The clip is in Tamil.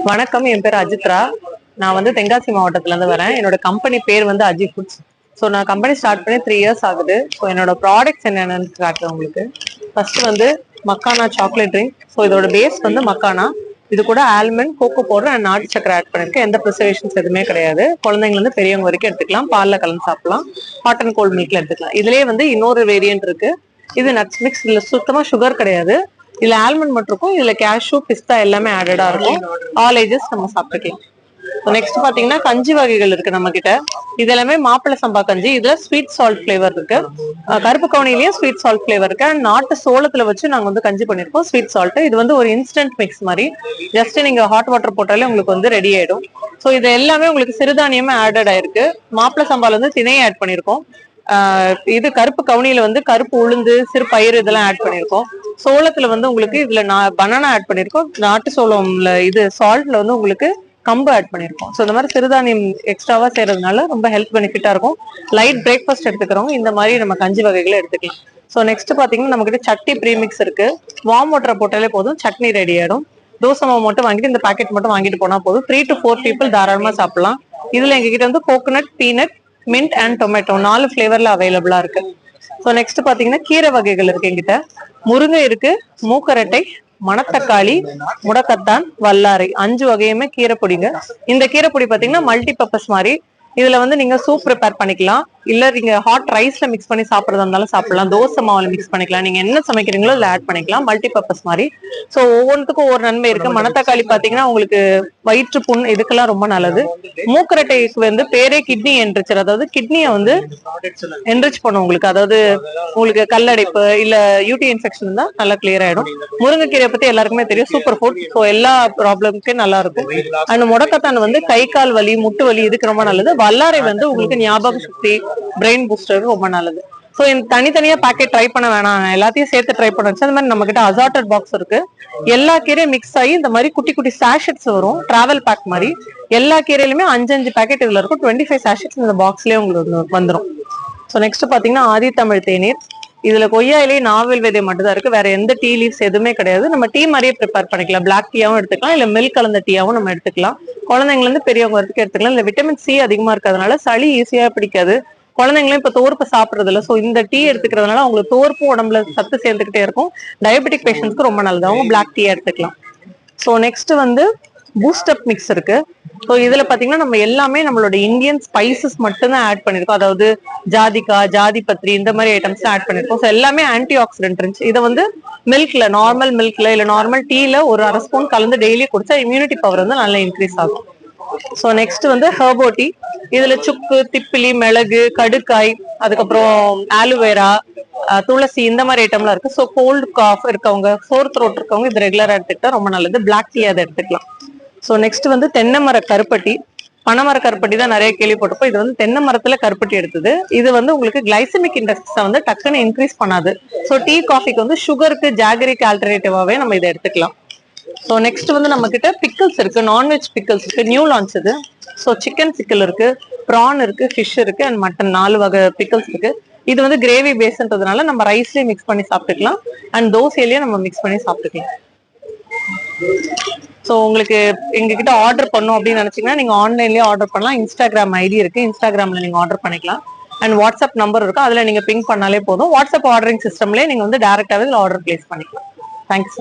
வணக்கம், என் பேர் அஜித்ரா. நான் வந்து தென்காசி மாவட்டத்துல இருந்து வரேன். என்னோட கம்பெனி பேர் வந்து அஜி ஃபுட்ஸ். ஸோ நான் கம்பெனி ஸ்டார்ட் பண்ணி 3 இயர்ஸ் ஆகுது. ஸோ என்னோட ப்ராடக்ட்ஸ் என்னென்னு காட்டுறேன் உங்களுக்கு. ஃபர்ஸ்ட் வந்து மக்கானா சாக்லேட் ட்ரிங்க். ஸோ இதோட பேஸ் வந்து மக்கானா. இது கூட ஆல்மண்ட், கோகோ பவுடர் அண்ட் நாட்டு சக்கரை ஆட் பண்ணிருக்கேன். எந்த ப்ரிசர்வேஷன்ஸ் எதுவுமே கிடையாது. குழந்தைங்க இருந்து பெரியவங்க வரைக்கும் எடுத்துக்கலாம். பால்ல கலந்து சாப்பிடலாம், ஹாட் அண்ட் கோல்ட் மில்க்ல எடுத்துக்கலாம். இதுலயே வந்து இன்னொரு வேரியன்ட் இருக்கு. இது நட்ஸ் மிக்ஸ். இதுல சுத்தமா சுகர் கிடையாது. இதுல ஆல்மண்ட் மட்டும் இருக்கும். இதுல கேஷ்யூ, பிஸ்தா எல்லாமே ஆடடா இருக்கும். ஆல் ஏஜஸ் நம்ம சாப்பிட்டுக்கலாம். நெக்ஸ்ட் பாத்தீங்கன்னா கஞ்சி வகைகள் இருக்கு நம்ம கிட்ட. இது எல்லாமே மாப்பிள்ளை சம்பா கஞ்சி. இதுல ஸ்வீட் சால்ட் பிளேவர் இருக்கு. கருப்பு கவுனிலயும் ஸ்வீட் சால்ட் பிளேவர் இருக்கு. அண்ட் நாட்டு சோளத்துல வச்சு நாங்க வந்து கஞ்சி பண்ணிருக்கோம் ஸ்வீட் சால்ட். இது வந்து ஒரு இன்ஸ்டன்ட் மிக்ஸ் மாதிரி. ஜஸ்ட் நீங்க ஹாட் வாட்டர் போட்டாலே உங்களுக்கு வந்து ரெடி ஆயிடும். ஸோ இது எல்லாமே உங்களுக்கு சிறுதானியமே ஆடட் ஆயிருக்கு. மாப்பிள்ளை சம்பால வந்து திணையை ஆட் பண்ணிருக்கோம். இது கருப்பு கவுனியில வந்து கருப்பு உளுந்து, சிறு பயிர் இதெல்லாம் ஆட் பண்ணிருக்கோம். சோளத்துல வந்து உங்களுக்கு இதுல பனானா ஆட் பண்ணிருக்கோம். நாட்டு சோளம்ல இது சால்ட்ல வந்து உங்களுக்கு கம்பு ஆட் பண்ணிருக்கோம். ஸோ இந்த மாதிரி சிறுதானியம் எக்ஸ்ட்ராவா செய்யறதுனால ரொம்ப ஹெல்த் பெனிஃபிட்டா இருக்கும். லைட் பிரேக்ஃபாஸ்ட் எடுத்துக்கிறோம், இந்த மாதிரி நம்ம கஞ்சி வகைகளை எடுத்துக்கலாம். ஸோ நெக்ஸ்ட் பாத்தீங்கன்னா நம்ம கிட்ட சட்னி ப்ரீமிக்ஸ் இருக்கு. வார்ம் வாட்டர் போட்டாலே போதும், சட்னி ரெடி ஆயிடும். தோசை மாவு மட்டும் வாங்கிட்டு இந்த பேக்கெட் மட்டும் வாங்கிட்டு போனா போதும். 3 to 4 people தாராளமா சாப்பிடலாம். இதுல எங்க கிட்ட வந்து coconut, peanut, mint and tomato 4 ஃபிளேவர்ல அவைலபிளா இருக்கு. ஸோ நெக்ஸ்ட் பாத்தீங்கன்னா கீரை வகைகள் இருக்கு எங்கிட்ட. முருங்கை இருக்கு, மூக்கரட்டை, மணத்தக்காளி, முடக்கத்தான், வல்லாரை 5 வகையுமே கீரை பொடிங்க. இந்த கீரை பொடி பாத்தீங்கன்னா மல்டி பர்பஸ் மாதிரி. இதுல வந்து நீங்க சூப் ப்ரிப்பேர் பண்ணிக்கலாம், இல்ல நீங்க ஹாட் ரைஸ்ல மிக்ஸ் பண்ணி சாப்பிடறதா இருந்தாலும் சாப்பிடலாம். தோசை மாவுல மிக்ஸ் பண்ணிக்கலாம். நீங்க என்ன சமைக்கிறீங்களோ இதுல ஆட் பண்ணிக்கலாம். மல்டி பர்பஸ் மாதிரி. ஸோ ஒவ்வொன்றுக்கும் ஒவ்வொரு நன்மை இருக்கு. மணத்தக்காளி பாத்தீங்கன்னா உங்களுக்கு வயிற்று புண் இதுக்கெல்லாம் ரொம்ப நல்லது. மூக்கரட்டைக்கு வந்து பேரே கிட்னி என்ரிச்சர், அதாவது கிட்னியை வந்து என்ரிச் பண்ணும் உங்களுக்கு. அதாவது உங்களுக்கு கல்லடைப்பு இல்ல யூடி இன்ஃபெக்ஷன் தான் நல்லா கிளியர் ஆயிடும். முருங்கைக்கீரை பத்தி எல்லாருக்குமே தெரியும், சூப்பர் ஃபுட். ஸோ எல்லா ப்ராப்ளம்க்கே நல்லா இருக்கும். அண்ட் முடக்கத்தான் வந்து கை கால் வலி, முட்டு வலி இதுக்கு ரொம்ப நல்லது. வல்லாரை வந்து உங்களுக்கு ஞாபக சக்தி, பிரெயின் பூஸ்டருக்கு ரொம்ப நல்லது. ஸோ தனித்தனியா பேக்கெட் ட்ரை பண்ண வேணாம், எல்லாத்தையும் சேர்த்து ட்ரை பண்ண வச்சு. அந்த மாதிரி நம்ம கிட்ட அசார்டட் பாக்ஸ் இருக்கு. எல்லா கீரையும் மிக்ஸ் ஆகி இந்த மாதிரி குட்டி குட்டி சாஷெட்ஸ் வரும், டிராவல் பேக் மாதிரி. எல்லா கீரையிலுமே 5 பேக்கெட் இதுல இருக்கும். 25 சாஷெட்ஸ் இந்த பாக்ஸ்லயே உங்களுக்கு வந்துடும். ஸோ நெக்ஸ்ட் பாத்தீங்கன்னா ஆதி தமிழ் தேநீர். இதுல கொய்யா இலை, நாவல் விதை மட்டும் தான் இருக்கு. வேற எந்த டீ லீவ்ஸ் எதுவுமே கிடையாது. நம்ம டீ மாதிரியே ப்ரிப்பேர் பண்ணிக்கலாம். பிளாக் டீயாவும் எடுத்துக்கலாம், இல்ல மில்க் கலந்த டீயாவும் நம்ம எடுத்துக்கலாம். குழந்தைங்கல இருந்து பெரியவங்க வரைக்கும் எடுத்துக்கலாம். இல்ல விட்டமின் சி அதிகமா இருக்கிறதுனால சளி ஈஸியா பிடிக்காது. குழந்தைங்களும் இப்ப தோர்ப்பு சாப்பிடுறது இல்ல. ஸோ இந்த டீ எடுத்துக்கிறதுனால அவங்களுக்கு தோர்ப்பு உடம்புல சத்து சேர்ந்துகிட்டே இருக்கும். டயபெட்டிக் பேஷண்ட்ஸ்க்கு ரொம்ப நல்லது, அவங்க பிளாக் டீ எடுத்துக்கலாம். ஸோ நெக்ஸ்ட் வந்து பூஸ்டப் மிக்ஸ் இருக்கு. ஸோ இதுல பாத்தீங்கன்னா நம்ம எல்லாமே நம்மளோட இந்தியன் ஸ்பைசஸ் மட்டும் தான் ஆட் பண்ணிருக்கோம். அதாவது ஜாதிக்காய், ஜாதி பத்திரி இந்த மாதிரி ஐட்டம்ஸ் ஆட் பண்ணிருக்கோம். ஸோ எல்லாமே ஆன்டி ஆக்சிடென்ட் இருந்துச்சு. இதை வந்து மில்க்ல, நார்மல் மில்க்ல இல்ல நார்மல் டீல ஒரு அரை ஸ்பூன் கலந்து டெய்லி குடிச்சா இம்யூனிட்டி பவர் வந்து நல்லா இன்க்ரீஸ் ஆகும். ஸோ நெக்ஸ்ட் வந்து ஹெர்போ டீ. இதுல சுக்கு, திப்பிலி, மிளகு, கடுக்காய், அதுக்கப்புறம் ஆலுவேரா, துளசி இந்த மாதிரி ஐட்டம்லாம் இருக்கு. ஸோ கோல்டு காஃப் இருக்கவங்க, சோர் த்ரோட் இருக்கவங்க இது ரெகுலரா எடுத்துக்கிட்டா ரொம்ப நல்லது. பிளாக் டீ அதை எடுத்துக்கலாம். ஸோ நெக்ஸ்ட் வந்து தென்னை மர கருப்பட்டி. பனைமர கருப்பட்டி தான் நிறைய கேள்விப்பட்டிருப்போம். இது வந்து தென்னை மரத்துல கருப்பட்டி எடுத்தது. இது வந்து உங்களுக்கு கிளைசமிக் இண்டெக்ஸை வந்து டக்குன்னு இன்க்ரீஸ் பண்ணாது. ஸோ டீ காஃபிக்கு வந்து சுகருக்கு ஜாகரிக்கு ஆல்டர்னேட்டிவாவே நம்ம இதை எடுத்துக்கலாம். ஸோ நெக்ஸ்ட் வந்து நம்ம கிட்ட பிக்கிள்ஸ் இருக்கு. நான்வெஜ் பிக்கிள்ஸ் இருக்கு, நியூ லான்ச் இது. ஸோ சிக்கன் பிக்கிள் இருக்கு, ப்ரான் இருக்கு, ஃபிஷ் இருக்கு அண்ட் மட்டன் 4 வகை பிக்கிள்ஸ் இருக்கு. இது வந்து கிரேவி பேஸ்ன்றதுனால நம்ம ரைஸ்லயே மிக்ஸ் பண்ணி சாப்பிட்டுக்கலாம் அண்ட் தோசையிலேயே நம்ம மிக்ஸ் பண்ணி சாப்பிட்டுக்கலாம். ஸோ உங்களுக்கு எங்ககிட்ட ஆர்டர் பண்ணும் அப்படின்னு நினைச்சீங்கன்னா நீங்க ஆன்லைன்லயே ஆர்டர் பண்ணலாம். இன்ஸ்டாகிராம் ஐடி இருக்கு, இன்ஸ்டாகிராம்ல நீங்க ஆர்டர் பண்ணிக்கலாம். அண்ட் வாட்ஸ்அப் நம்பர் இருக்கும், அதுல நீங்க பிங் பண்ணாலே போதும். வாட்ஸ்அப் ஆர்டரிங் சிஸ்டம்லயே நீங்க வந்து டைரக்டாவே ஆர்டர் பிளேஸ் பண்ணிக்கலாம். தேங்க்ஸ்.